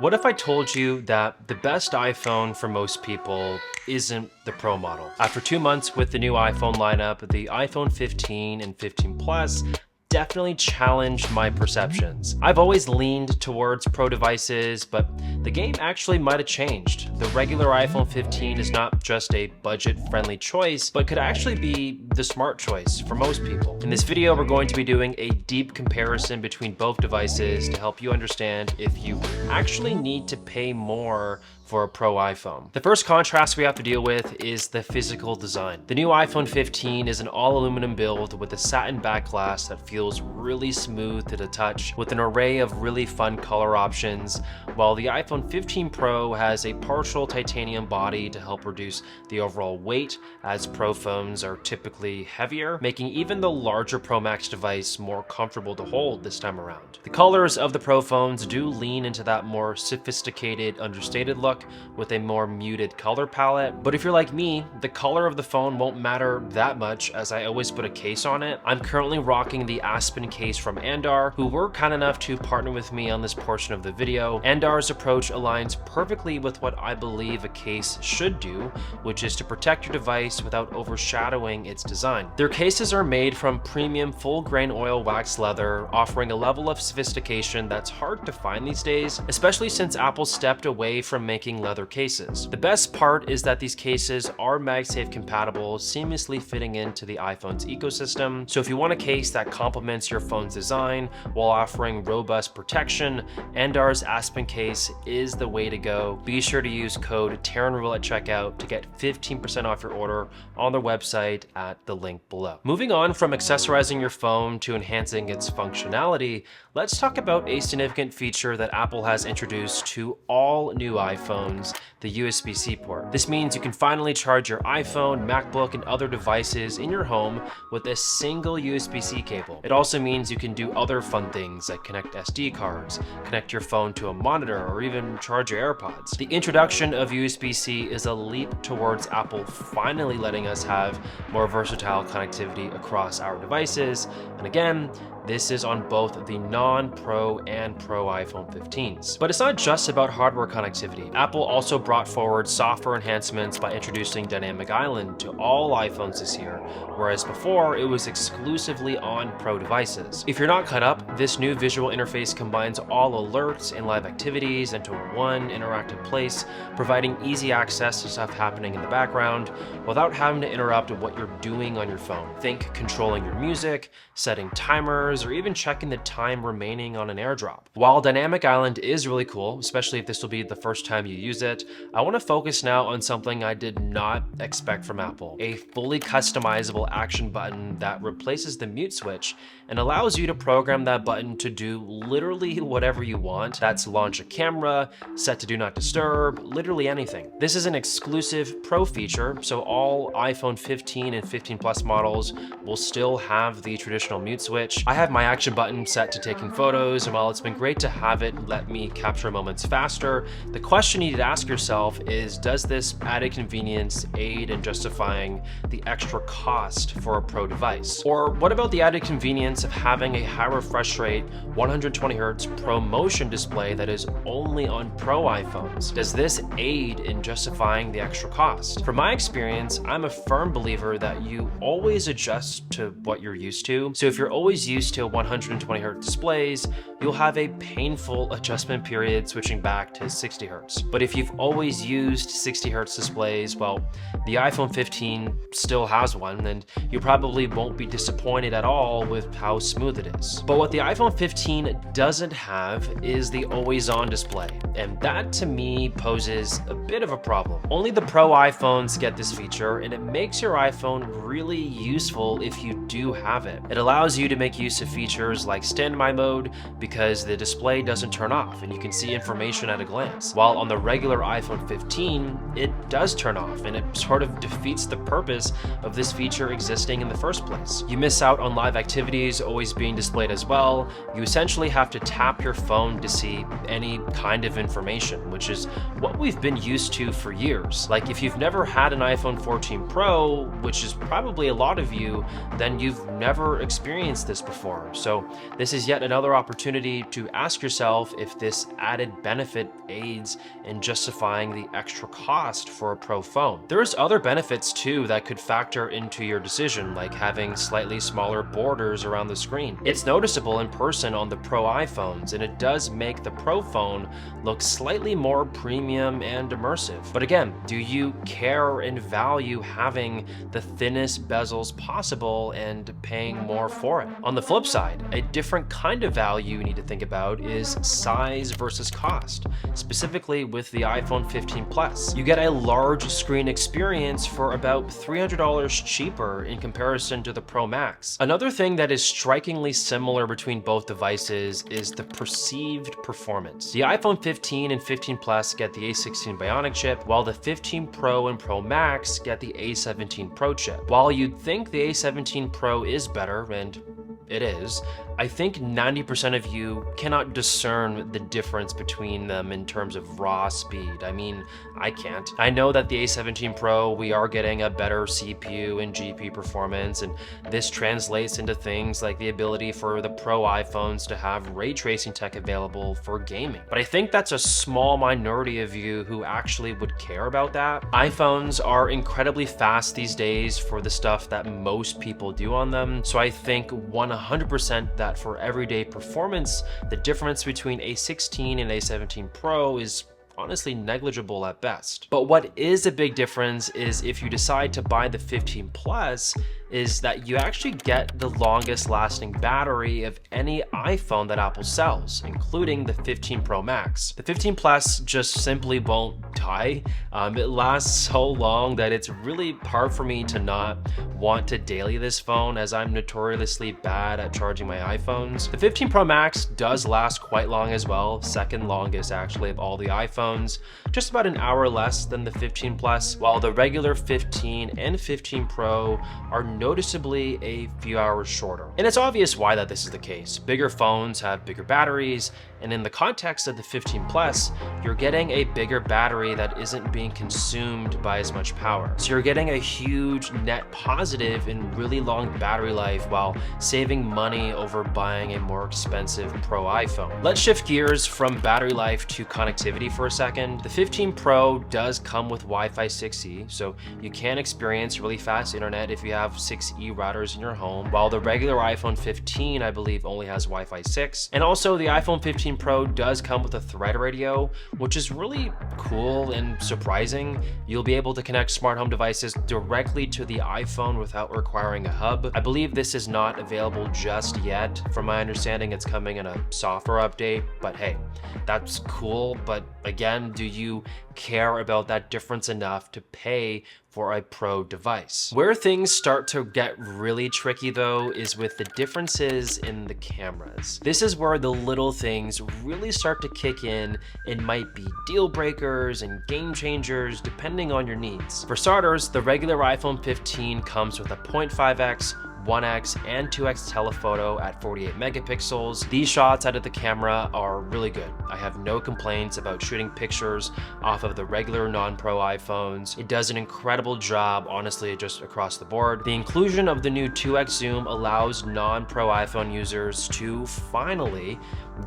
What if I told you that the best iPhone for most people isn't the Pro model? After 2 months with the new iPhone lineup, the iPhone 15 and 15 Plus definitely challenged my perceptions. I've always leaned towards Pro devices, but the game actually might have changed. The regular iPhone 15 is not just a budget-friendly choice, but could actually be the smart choice for most people. In this video, we're going to be doing a deep comparison between both devices to help you understand if you actually need to pay more for a Pro iPhone. The first contrast we have to deal with is the physical design. The new iPhone 15 is an all aluminum build with a satin back glass that feels really smooth to the touch with an array of really fun color options, while the iPhone 15 Pro has a partial titanium body to help reduce the overall weight, as Pro phones are typically heavier, making even the larger Pro Max device more comfortable to hold this time around. The colors of the Pro phones do lean into that more sophisticated, understated look with a more muted color palette, but if you're like me, the color of the phone won't matter that much, as I always put a case on it. I'm currently rocking the Aspen case from Andar, who were kind enough to partner with me on this portion of the video. Andar's approach aligns perfectly with what I believe a case should do, which is to protect your device without overshadowing its design. Their cases are made from premium full grain oil wax leather, offering a level of sophistication that's hard to find these days, especially since Apple stepped away from making leather cases. The best part is that these cases are MagSafe compatible, seamlessly fitting into the iPhone's ecosystem. So if you want a case that complements your phone's design while offering robust protection, Andar's Aspen case is the way to go. Be sure to use code TerranRule at checkout to get 15% off your order on their website at the link below. Moving on from accessorizing your phone to enhancing its functionality, let's talk about a significant feature that Apple has introduced to all new iPhones, the USB-C port. This means you can finally charge your iPhone, MacBook, and other devices in your home with a single USB-C cable. It also means you can do other fun things like connect SD cards, connect your phone to a monitor, or even charge your AirPods. The introduction of USB-C is a leap towards Apple finally letting us have more versatile connectivity across our devices, and again, this is on both the non-Pro and Pro iPhone 15s. But it's not just about hardware connectivity. Apple also brought forward software enhancements by introducing Dynamic Island to all iPhones this year, whereas before it was exclusively on Pro devices. If you're not caught up, this new visual interface combines all alerts and live activities into one interactive place, providing easy access to stuff happening in the background without having to interrupt what you're doing on your phone. Think controlling your music, setting timers, or even checking the time remaining on an AirDrop. While Dynamic Island is really cool, especially if this will be the first time you use it, I want to focus now on something I did not expect from Apple: a fully customizable action button that replaces the mute switch and allows you to program that button to do literally whatever you want. That's launch a camera, set to do not disturb, literally anything. This is an exclusive Pro feature, so all iPhone 15 and 15 Plus models will still have the traditional mute switch. I have my action button set to taking photos, and while it's been great to have it let me capture moments faster, the question you need to ask yourself is, does this added convenience aid in justifying the extra cost for a Pro device? Or what about the added convenience of having a high refresh rate 120Hz Pro Motion display that is only on Pro iPhones? Does this aid in justifying the extra cost? From my experience, I'm a firm believer that you always adjust to what you're used to. So if you're always used to 120Hz displays, you'll have a painful adjustment period switching back to 60Hz. But if you've always used 60Hz displays, well, the iPhone 15 still has one, and you probably won't be disappointed at all with how smooth it is. But what the iPhone 15 doesn't have is the always-on display, and that to me poses a bit of a problem. Only the Pro iPhones get this feature, and it makes your iPhone really useful if you do have it. It allows you to make use of features like standby mode because the display doesn't turn off and you can see information at a glance. While on the regular iPhone 15, it does turn off, and it sort of defeats the purpose of this feature existing in the first place. You miss out on live activities always being displayed as well. You essentially have to tap your phone to see any kind of information, which is what we've been used to for years. Like, if you've never had an iPhone 14 Pro, which is probably a lot of you, then you've never experienced this before. So this is yet another opportunity opportunity to ask yourself if this added benefit aids in justifying the extra cost for a Pro phone. There's other benefits too that could factor into your decision, like having slightly smaller borders around the screen. It's noticeable in person on the Pro iPhones, and it does make the Pro phone look slightly more premium and immersive. But again, do you care and value having the thinnest bezels possible and paying more for it? On the flip side, a different kind of value you need to think about is size versus cost, specifically with the iPhone 15 Plus. You get a large screen experience for about $300 cheaper in comparison to the Pro Max. Another thing that is strikingly similar between both devices is the perceived performance. The iPhone 15 and 15 Plus get the A16 Bionic chip, while the 15 Pro and Pro Max get the A17 Pro chip. While you'd think the A17 Pro is better, and it is, I think 90% of you cannot discern the difference between them in terms of raw speed. I mean, I can't. I know that the A17 Pro, we are getting a better CPU and GPU performance, and this translates into things like the ability for the Pro iPhones to have ray tracing tech available for gaming. But I think that's a small minority of you who actually would care about that. iPhones are incredibly fast these days for the stuff that most people do on them, so I think 100% that for everyday performance, the difference between A16 and A17 Pro is honestly negligible at best. But what is a big difference is if you decide to buy the 15 Plus, is that you actually get the longest lasting battery of any iPhone that Apple sells, including the 15 Pro Max. The 15 Plus just simply won't die. It lasts so long that it's really hard for me to not want to daily this phone, as I'm notoriously bad at charging my iPhones. The 15 Pro Max does last quite long as well, second longest actually of all the iPhones, just about an hour less than the 15 Plus, while the regular 15 and 15 Pro are noticeably a few hours shorter. And it's obvious why that this is the case. Bigger phones have bigger batteries, and in the context of the 15 Plus, you're getting a bigger battery that isn't being consumed by as much power. So you're getting a huge net positive in really long battery life while saving money over buying a more expensive Pro iPhone. Let's shift gears from battery life to connectivity for a second. The 15 Pro does come with Wi-Fi 6E, so you can experience really fast internet if you have 6E routers in your home, while the regular iPhone 15, I believe, only has Wi-Fi 6. And also the iPhone 15 Pro does come with a Thread radio, which is really cool and surprising. You'll be able to connect smart home devices directly to the iPhone without requiring a hub. I believe this is not available just yet. From my understanding, it's coming in a software update, but hey, that's cool. But again, do you care about that difference enough to pay for a Pro device? Where things start to get really tricky though is with the differences in the cameras. This is where the little things really start to kick in and might be deal breakers and game changers depending on your needs. For starters, the regular iPhone 15 comes with a 0.5x, 1x and 2x telephoto at 48 megapixels. These shots out of the camera are really good. I have no complaints about shooting pictures off of the regular non-Pro iPhones. It does an incredible job, honestly, just across the board. The inclusion of the new 2x zoom allows non-Pro iPhone users to finally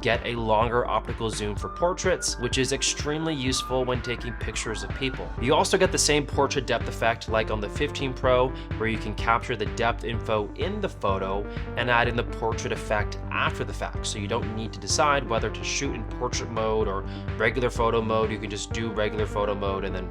get a longer optical zoom for portraits, which is extremely useful when taking pictures of people. You also get the same portrait depth effect like on the 15 Pro, where you can capture the depth info in the photo and add in the portrait effect after the fact. So you don't need to decide whether to shoot in portrait mode or regular photo mode. You can just do regular photo mode and then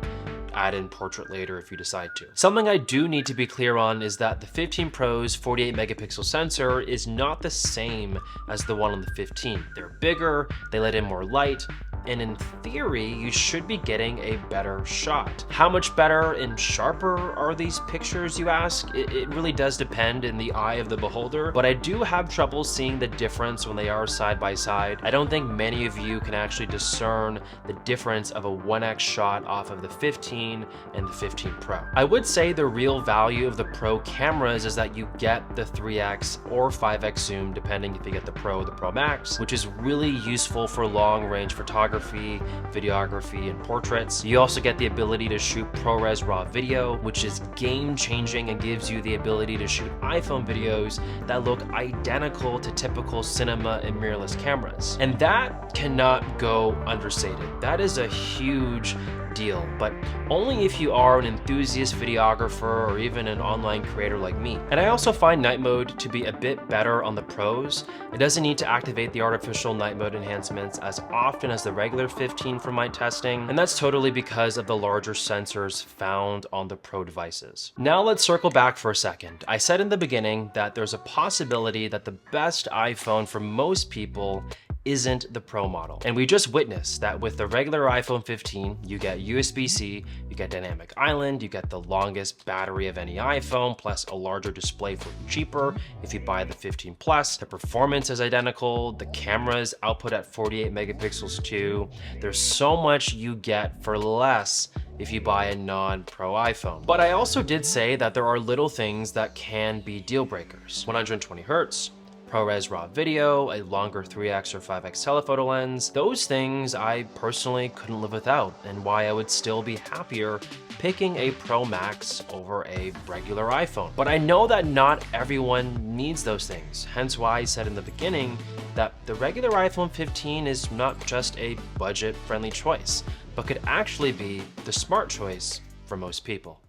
add in portrait later if you decide to. Something I do need to be clear on is that the 15 Pro's 48 megapixel sensor is not the same as the one on the 15. They're bigger, they let in more light, and in theory, you should be getting a better shot. How much better and sharper are these pictures, you ask? It really does depend in the eye of the beholder, but I do have trouble seeing the difference when they are side by side. I don't think many of you can actually discern the difference of a 1x shot off of the 15 and the 15 Pro. I would say the real value of the Pro cameras is that you get the 3x or 5x zoom, depending if you get the Pro or the Pro Max, which is really useful for long range photography photography, videography, and portraits. You also get the ability to shoot ProRes RAW video, which is game-changing and gives you the ability to shoot iPhone videos that look identical to typical cinema and mirrorless cameras. And that cannot go understated. That is a huge deal, but only if you are an enthusiast videographer or even an online creator like me. And I also find night mode to be a bit better on the Pros. It doesn't need to activate the artificial night mode enhancements as often as the regular 15 for my testing, and that's totally because of the larger sensors found on the Pro devices. Now let's circle back for a second. I said in the beginning that there's a possibility that the best iPhone for most people isn't the Pro model. And we just witnessed that with the regular iPhone 15, you get USB-C, you get Dynamic Island, you get the longest battery of any iPhone, plus a larger display for cheaper if you buy the 15 Plus. The performance is identical, the cameras output at 48 megapixels too. There's so much you get for less if you buy a non-Pro iPhone. But I also did say that there are little things that can be deal breakers. 120 Hertz, ProRes RAW video, a longer 3x or 5x telephoto lens. Those things I personally couldn't live without, and why I would still be happier picking a Pro Max over a regular iPhone. But I know that not everyone needs those things, hence why I said in the beginning that the regular iPhone 15 is not just a budget-friendly choice, but could actually be the smart choice for most people.